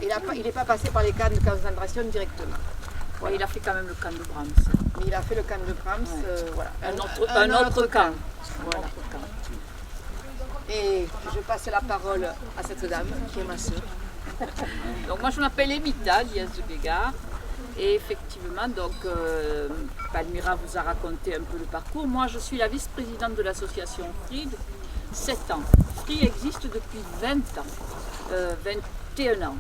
il n'est pas passé par les camps de concentration directement. Ouais, il a fait quand même le camp de Brahms. Mais il a fait le camp de Brahms, voilà. Un autre camp. Voilà. Et je passe la parole à cette dame qui est ma sœur. Donc moi je m'appelle Emita Diaz de Bégard. Et effectivement, donc, Palmira vous a raconté un peu le parcours. Moi, je suis la vice-présidente de l'association FRI, 7 ans. FRI existe depuis 20 ans, 21 ans.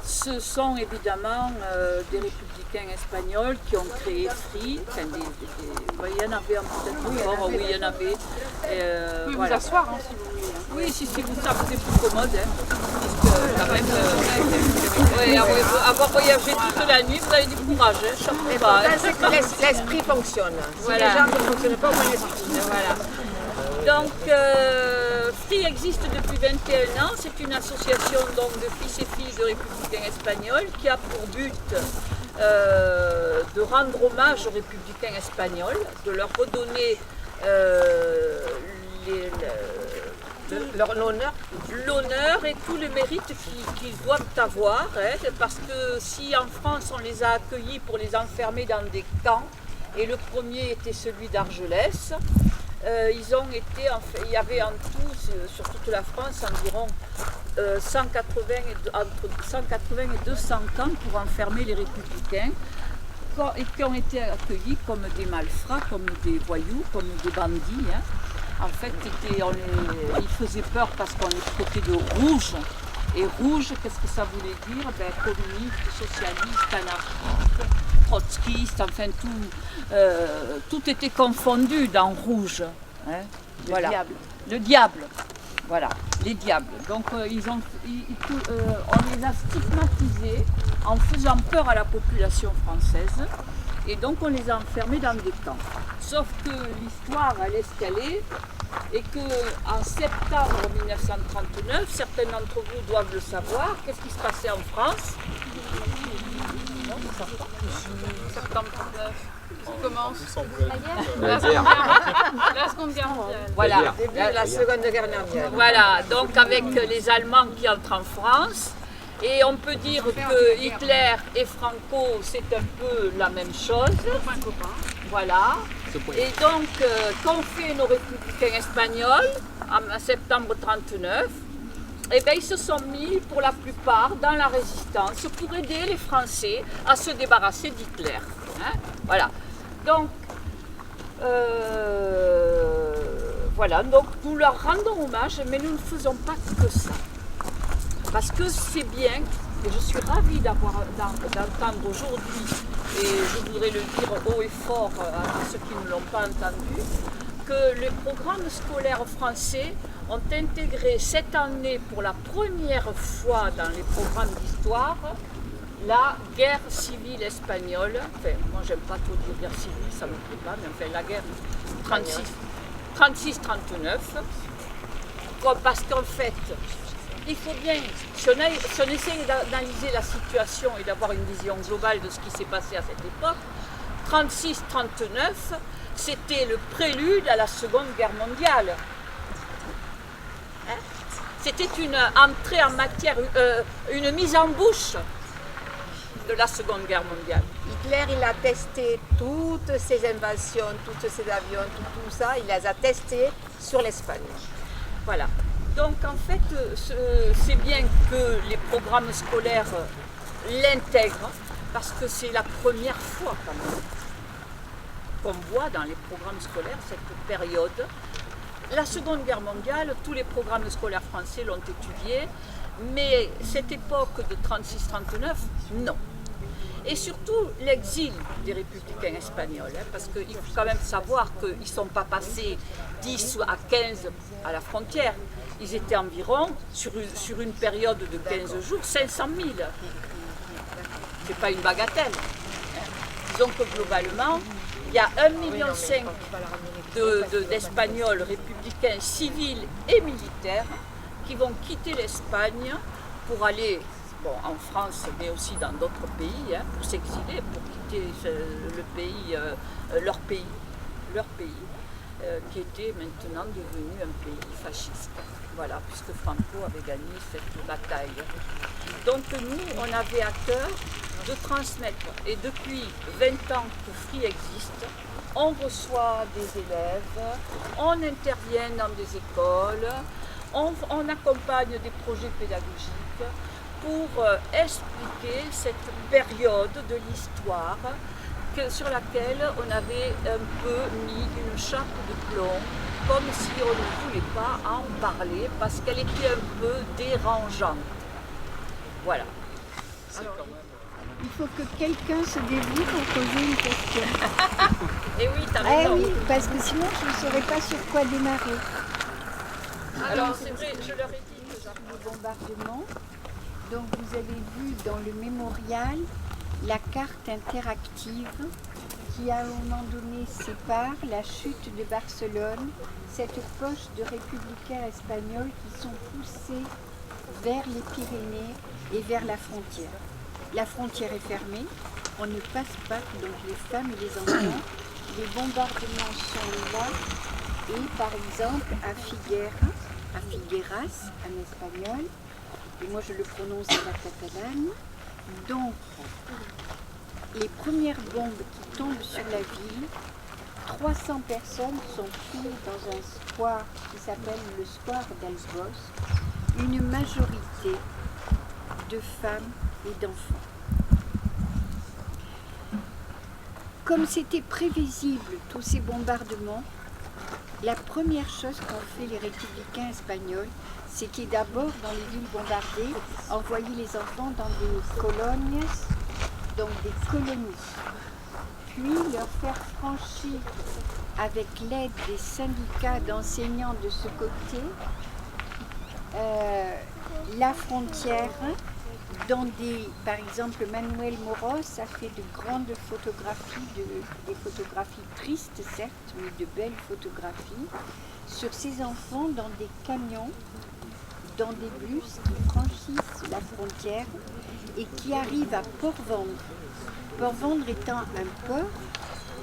Ce sont évidemment des républicains espagnols qui ont créé FRI. Enfin, il y en avait peut-être encore, oui, il y en avait. Vous pouvez voilà. vous asseoir hein, si vous voulez. Oui, si vous savez, c'est plus commode. Hein, puisque quand même, avoir voyagé toute la nuit, vous avez du courage, hein, chapeau bas. C'est que l'esprit fonctionne. Si Voilà. les gens ne fonctionnent pas, au moins l'esprit. Voilà. Donc, FRI existe depuis 21 ans. C'est une association donc, de fils et filles de républicains espagnols qui a pour but de rendre hommage aux républicains espagnols, de leur redonner l'honneur et tout le mérite qu'ils doivent avoir, hein, parce que si en France on les a accueillis pour les enfermer dans des camps, et le premier était celui d'Argelès, ils ont été, il y avait en tout, sur toute la France, environ 180 et 200 camps pour enfermer les républicains, et qui ont été accueillis comme des malfrats, comme des voyous, comme des bandits. Hein. En fait, ils faisaient peur parce qu'on les traitait de rouges. Et rouge, qu'est-ce que ça voulait dire? Communiste, socialiste, anarchiste, trotskiste, enfin tout était confondu dans rouge. Hein. Voilà. Diable. Le diable. Voilà, les diables. Donc on les a stigmatisés en faisant peur à la population française. Et donc on les a enfermés dans des camps. Sauf que l'histoire, elle est ce qu'elle est, et qu'en septembre 1939, certains d'entre vous doivent le savoir, qu'est-ce qui se passait en France? Non, ils savent pas. Septembre 39. Qui commence La guerre. La Seconde Guerre mondiale. Voilà. Début de la Seconde Guerre mondiale. Voilà, donc avec les Allemands qui entrent en France. Et on peut dire que Hitler et Franco, c'est un peu la même chose. Copain. Voilà. Et donc, qu'ont fait nos républicains espagnols en septembre 1939? Eh bien, ils se sont mis pour la plupart dans la résistance pour aider les Français à se débarrasser d'Hitler. Hein, voilà. Donc, voilà. Donc, nous leur rendons hommage, mais nous ne faisons pas que ça. Parce que c'est bien, et je suis ravie d'entendre aujourd'hui, et je voudrais le dire haut et fort à ceux qui ne l'ont pas entendu, que les programmes scolaires français ont intégré cette année pour la première fois dans les programmes d'histoire la guerre civile espagnole. Enfin, moi j'aime pas trop dire guerre civile, ça ne me plaît pas, mais enfin la guerre 36-39. Parce qu'en fait, il faut bien, si on essaie d'analyser la situation et d'avoir une vision globale de ce qui s'est passé à cette époque, 36-39, c'était le prélude à la Seconde Guerre mondiale. Hein? C'était une entrée en matière, une mise en bouche de la Seconde Guerre mondiale. Hitler, il a testé toutes ses invasions, tous ses avions, tout ça, il les a testés sur l'Espagne. Voilà. Donc en fait, c'est bien que les programmes scolaires l'intègrent, parce que c'est la première fois quand même qu'on voit dans les programmes scolaires cette période. La Seconde Guerre mondiale, tous les programmes scolaires français l'ont étudiée, mais cette époque de 36-39, non. Et surtout l'exil des républicains espagnols, hein, parce qu'il faut quand même savoir qu'ils ne sont pas passés 10 à 15 à la frontière. Ils étaient environ, sur une période de 15 jours, 500 000. C'est pas une bagatelle. Disons que globalement, il y a 1,5 million d'Espagnols républicains civils et militaires qui vont quitter l'Espagne pour aller en France, mais aussi dans d'autres pays, pour s'exiler, pour quitter le pays, leur pays. qui était maintenant devenu un pays fasciste. Voilà, puisque Franco avait gagné cette bataille. Donc nous, on avait à cœur de transmettre. Et depuis 20 ans que Free existe, on reçoit des élèves, on intervient dans des écoles, on accompagne des projets pédagogiques pour expliquer cette période de l'histoire sur laquelle on avait un peu mis une chape de plomb, comme si on ne voulait pas en parler parce qu'elle était un peu dérangeante. Voilà. Il faut que quelqu'un se dévoue pour poser une question. Et oui, t'as Eh raison. oui, parce que sinon je ne saurais pas sur quoi démarrer. Alors c'est vrai, je leur ai dit que Le bombardement. Donc vous avez vu dans le mémorial la carte interactive qui à un moment donné sépare la chute de Barcelone, cette poche de républicains espagnols qui sont poussés vers les Pyrénées et vers la frontière. La frontière est fermée, on ne passe pas, donc les femmes et les enfants, les bombardements sont là, et par exemple à Figueras, en espagnol, et moi je le prononce à la catalane, donc les premières bombes qui tombent sur la ville, 300 personnes sont tuées dans un square qui s'appelle le square d'Albos, une majorité de femmes et d'enfants. Comme c'était prévisible tous ces bombardements, la première chose qu'ont fait les républicains espagnols, c'était d'abord dans les villes bombardées, envoyer les enfants dans des colonies, donc des colonies, puis leur faire franchir avec l'aide des syndicats d'enseignants de ce côté la frontière. Dans par exemple, Manuel Moros a fait de grandes photographies, des photographies tristes certes, mais de belles photographies, sur ces enfants dans des camions, dans des bus qui franchissent la frontière et qui arrivent à Port-Vendre. Port-Vendre étant un port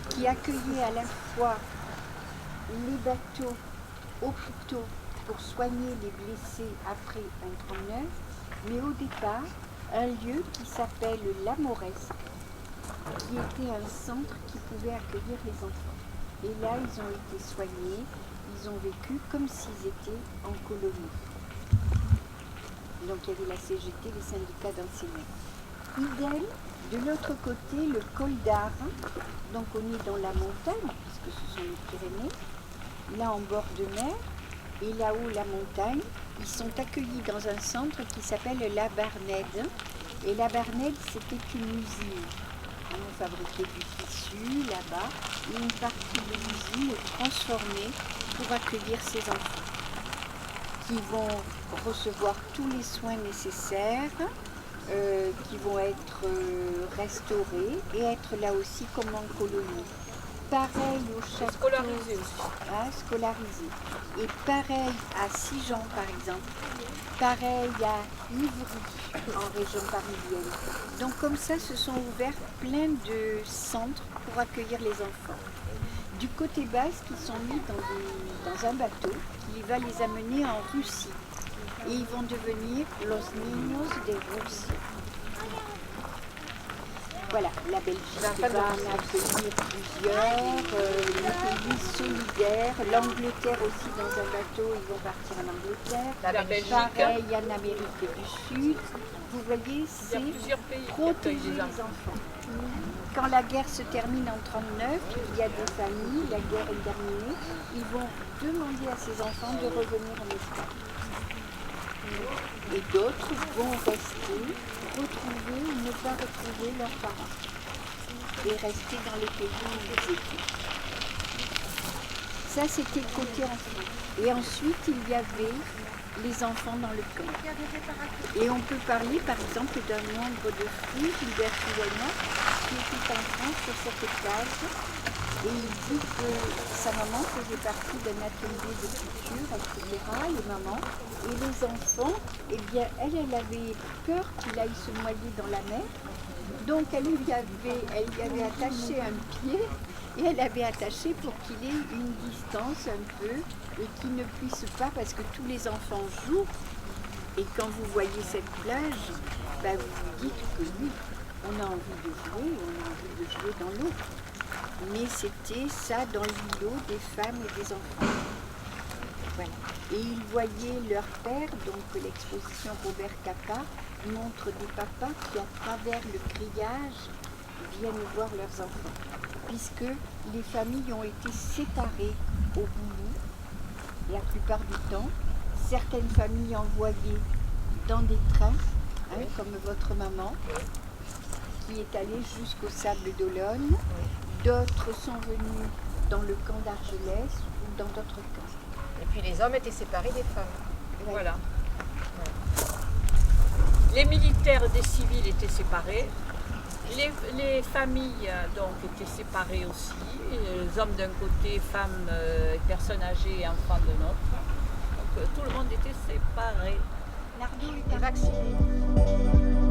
qui accueillait à la fois les bateaux, hôpitaux pour soigner les blessés après un 39, mais au départ, un lieu qui s'appelle La Mauresque, qui était un centre qui pouvait accueillir les enfants. Et là, ils ont été soignés, ils ont vécu comme s'ils étaient en colonie. Donc il y avait la CGT, les syndicats d'enseignants. Idem, de l'autre côté, le col d'Arles, donc on est dans la montagne, puisque ce sont les Pyrénées, là en bord de mer, et là-haut la montagne, ils sont accueillis dans un centre qui s'appelle La Barnède. Et La Barnède, c'était une usine. On fabriquait du tissu là-bas, et une partie de l'usine est transformée pour accueillir ces enfants, qui vont recevoir tous les soins nécessaires, qui vont être restaurés et être là aussi comme en colonie. Pareil au château. scolarisé aussi. Scolarisé. Et pareil à Sijan par exemple. Pareil à Ivry en région parisienne. Donc comme ça se sont ouverts plein de centres pour accueillir les enfants. Du côté basque, ils sont mis dans un bateau qui va les amener en Russie. Et ils vont devenir los niños de Russie. Voilà, la Belgique va en accueillir plusieurs, les pays solidaires, l'Angleterre aussi dans un bateau, ils vont partir en Angleterre. La Belgique. Pareil en Amérique du Sud. Vous voyez, Il y a c'est plusieurs pays qui protéger accueillent les des enfants. enfants. Quand la guerre se termine en 1939, il y a des familles, la guerre est terminée, ils vont demander à ces enfants de revenir en Espagne. Et d'autres vont rester, retrouver ou ne pas retrouver leurs parents et rester dans les pays où ils étaient. Ça, c'était côté enfant. Et ensuite, il y avait les enfants dans le camp. Et on peut parler, par exemple, d'un membre de Free, Gilbert Fouillonnet, qui était en France sur cette étage. Et il dit que sa maman faisait partie d'un atelier de couture, etc. Les mamans. Et les enfants, eh bien, elle avait peur qu'il aille se noyer dans la mer. Donc elle lui avait attaché un pied Et elle avait attaché pour qu'il ait une distance un peu et qu'il ne puisse pas, parce que tous les enfants jouent. Et quand vous voyez cette plage, ben vous vous dites que oui, on a envie de jouer, on a envie de jouer dans l'eau. Mais c'était ça dans l'îlot des femmes et des enfants. Voilà. Et ils voyaient leur père, donc l'exposition Robert Capa montre des papas qui, à travers le grillage, viennent voir leurs enfants. Puisque les familles ont été séparées au boulot, la plupart du temps. Certaines familles envoyées dans des trains, hein, comme votre maman, qui est allée jusqu'au Sable d'Olonne. D'autres sont venus dans le camp d'Argelès ou dans d'autres camps. Et puis les hommes étaient séparés des femmes. Voilà. Les militaires des civils étaient séparés. Les familles donc étaient séparées aussi. Les hommes d'un côté, femmes, personnes âgées et enfants de l'autre. Donc tout le monde était séparé. Nardo Et vacciné.